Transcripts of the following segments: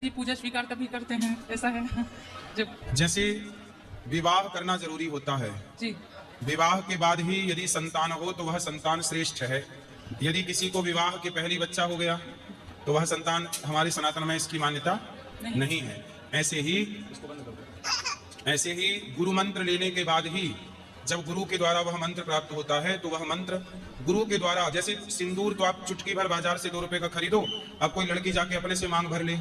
जी पूजा स्वीकार तभी करते हैं, ऐसा है जब जैसे विवाह करना जरूरी होता है। जी विवाह के बाद ही यदि संतान हो तो वह संतान श्रेष्ठ है। यदि किसी को विवाह के पहले बच्चा हो गया तो वह संतान, हमारे सनातन में इसकी मान्यता नहीं है। ऐसे ही गुरु मंत्र लेने के बाद ही जब गुरु के द्वारा वह मंत्र प्राप्त होता है तो वह मंत्र गुरु के द्वारा, जैसे सिंदूर तो आप चुटकी भर बाजार से 2 रुपए का खरीदो, अब कोई लड़की जाके अपने से मांग भर ले,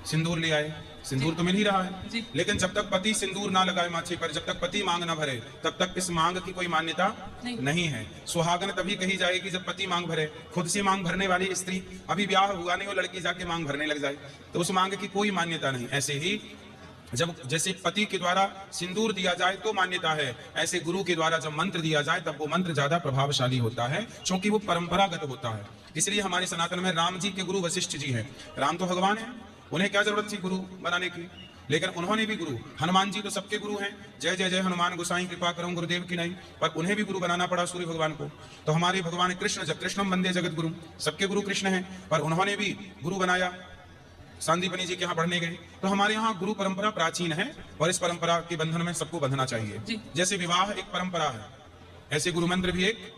सिंदूर ले आए, सिंदूर तो मिल ही रहा है, लेकिन जब तक पति सिंदूर ना लगाए माथे पर, जब तक पति मांग ना भरे, तब तक इस मांग की कोई मान्यता नहीं है। सुहागन तभी कही जाएगी जब पति मांग भरे। खुद से मांग भरने वाली स्त्री, अभी ब्याह हुआ नहीं, वो लड़की जाके मांग भरने लग जाए तो उस मांग की कोई मान्यता नहीं। ऐसे ही जब जैसे पति के द्वारा सिंदूर दिया जाए तो मान्यता है, ऐसे गुरु के द्वारा जब मंत्र दिया जाए तब वो मंत्र ज्यादा प्रभावशाली होता है, क्योंकि वो परंपरागत होता है। इसलिए हमारे सनातन में राम जी के गुरु वशिष्ठ जी हैं। राम तो भगवान है, उन्हें क्या जरूरत थी गुरु बनाने की, लेकिन उन्होंने भी गुरु, हनुमान जी तो सबके गुरु हैं, जय जय जय हनुमान गोसाई कृपा करूं गुरुदेव की नहीं, पर उन्हें भी गुरु बनाना पड़ा सूर्य भगवान को। तो हमारे भगवान कृष्ण, जब कृष्णम वंदे जगत गुरु, सबके गुरु कृष्ण हैं, पर उन्होंने भी गुरु बनाया, सांदीपनी जी के यहाँ पढ़ने गए। तो हमारे यहाँ गुरु परंपरा प्राचीन है और इस परंपरा के बंधन में सबको बंधना चाहिए। जैसे विवाह एक परंपरा है, ऐसे गुरु मंत्र भी एक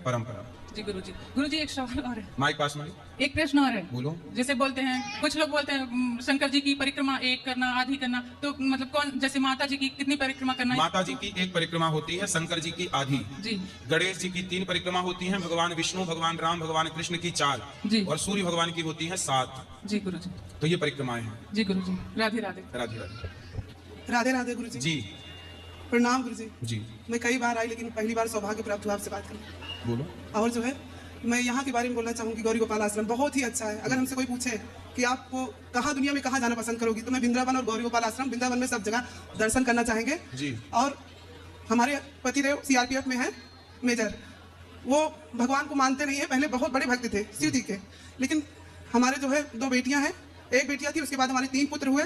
परंपरा। जी गुरु जी एक सवाल और है, माइक पास में एक प्रश्न और है। बोलो। जैसे बोलते हैं, कुछ लोग बोलते हैं शंकर जी की परिक्रमा एक करना, आधी करना, तो मतलब कौन, जैसे माता जी की कितनी परिक्रमा करना है? माता जी की एक परिक्रमा होती है, शंकर जी की आधी। जी। गणेश जी की 3 परिक्रमा होती हैं, भगवान विष्णु, भगवान राम, भगवान कृष्ण की 4 जी, और सूर्य भगवान की होती है 7। जी गुरु जी। तो ये परिक्रमाएं हैं। जी गुरु जी, राधे राधे। राधे राधे। राधे राधे गुरु जी। जी प्रणाम गुरु जी। जी मैं कई बार आई, लेकिन पहली बार सौभाग्य प्राप्त हुआ आपसे बात करने। बोलो। और जो है, मैं यहाँ के बारे में बोलना चाहूँगी, गौरी गोपाल आश्रम बहुत ही अच्छा है। अगर हमसे कोई पूछे कि आपको कहाँ दुनिया में कहाँ जाना पसंद करोगी, तो मैं वृंदावन और गौरी गोपाल आश्रम, वृंदावन में सब जगह दर्शन करना चाहेंगे जी। और हमारे पतिदेव CRPF में है मेजर, वो भगवान को मानते नहीं है, पहले बहुत बड़े भक्त थे शिव जी के, लेकिन हमारे जो है 2 बेटियां हैं, एक बेटियां थी, उसके बाद हमारे 3 पुत्र हुए,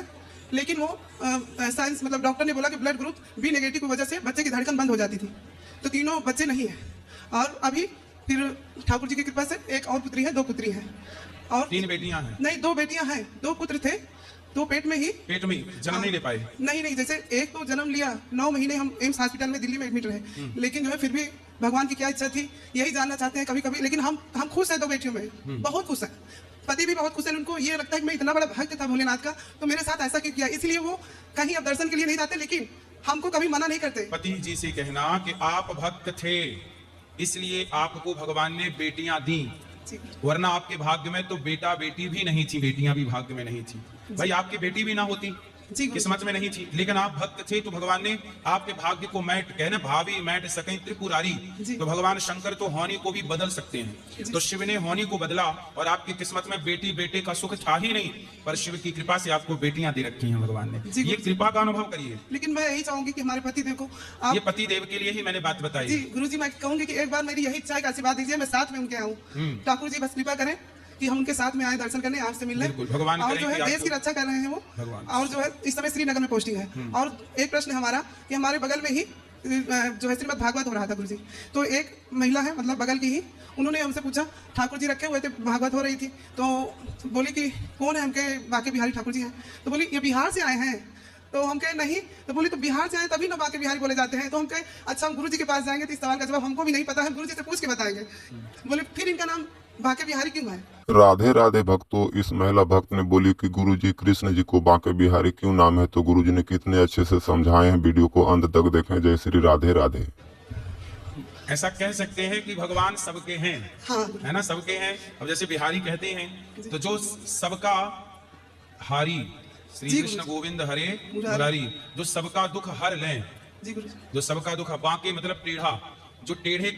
लेकिन वो साइंस मतलब डॉक्टर ने बोला कि ब्लड ग्रुप B नेगेटिव की वजह से बच्चे की धड़कन बंद हो जाती थी, तो तीनों बच्चे नहीं है। और अभी फिर ठाकुर जी की कृपा से एक और पुत्री है, 2 पुत्री हैं, और 3 बेटियां हैं? नहीं, 2 बेटियां हैं, 2 पुत्र थे, तो पेट में जन्म नहीं ले पाए? नहीं, जैसे एक तो जन्म लिया, 9 महीने हम एम्स हॉस्पिटल में दिल्ली में एडमिट रहे, लेकिन जो है फिर भी भगवान की क्या इच्छा थी यही जानना चाहते हैं कभी कभी। लेकिन हम खुश हैं 2 बेटियों में, बहुत खुश हैं, पति भी बहुत खुश है। उनको ये लगता है कि मैं इतना बड़ा भक्त था भोलेनाथ का, तो मेरे साथ ऐसा क्यों किया, इसलिए वो कहीं अब दर्शन के लिए नहीं जाते, लेकिन हमको कभी मना नहीं करते। पति जी से कहना कि आप भक्त थे, इसलिए आपको भगवान ने बेटियां दी, वरना आपके भाग्य में तो बेटा बेटी भी नहीं थी, बेटियां भी भाग्य में नहीं थी। भाई आपकी बेटी भी ना होती, किस्मत में नहीं थी, लेकिन आप भक्त थे तो भगवान ने आपके भाग्य को मैट, कहना भावी मैट सकें त्रिपुरारी, तो भगवान शंकर तो होनी को भी बदल सकते हैं। तो शिव ने होनी को बदला और आपकी किस्मत में बेटी बेटे का सुख था ही नहीं, पर शिव की कृपा से आपको बेटियां दे रखी हैं भगवान ने। ये कृपा का अनुभव करिए। लेकिन मैं यही चाहूंगी कि हमारे पति देव को ये पति देव के लिए ही मैंने बात बताई। जी गुरु जी, मैं कहूंगी कि एक बार मेरी यही इच्छा है कि आशीर्वाद दीजिए, मैं साथ में उनके आऊँ। ठाकुर जी बस कृपा करें कि हम उनके साथ में आए, दर्शन करने, आपसे मिलने, भगवान और जो है देश की रक्षा कर रहे हैं वो, और जो है इस समय श्रीनगर में पोस्टिंग है। और एक प्रश्न है हमारा कि हमारे बगल में ही जो है श्रीमद् भागवत हो रहा था गुरु जी, तो एक महिला है, मतलब बगल की ही, उन्होंने हमसे पूछा, ठाकुर जी रखे हुए थे, भागवत हो रही थी, तो बोली कि कौन है? हमके बांके बिहारी ठाकुर जी हैं। तो बोली ये बिहार से आए हैं? तो हम कहे नहीं। तो बोली तो बिहार से आए तभी ना बांके बिहारी बोले जाते हैं। तो हम कहे अच्छा, हम गुरु जी के पास जाएंगे तो इस सवाल का जवाब हमको भी नहीं पता है, गुरु जी से पूछ के बताएंगे। बोले फिर इनका नाम बांके बिहारी क्यों है? राधे राधे भक्तों, इस महिला भक्त ने बोली कि गुरुजी कृष्ण जी को बांके बिहारी क्यों नाम है, तो गुरुजी ने कितने अच्छे से समझाए हैं। वीडियो को अंत तक देखें। जय श्री राधे राधे। ऐसा कह सकते हैं कि भगवान सबके हैं, हाँ। है ना, सबके हैं। अब जैसे बिहारी कहते हैं, तो जो सबका हारी, श्री कृष्ण गोविंद हरे मुरारी, जो सबका दुख हर लें, जो सबका दुख, बांके मतलब टेढ़ा, जो टेढ़े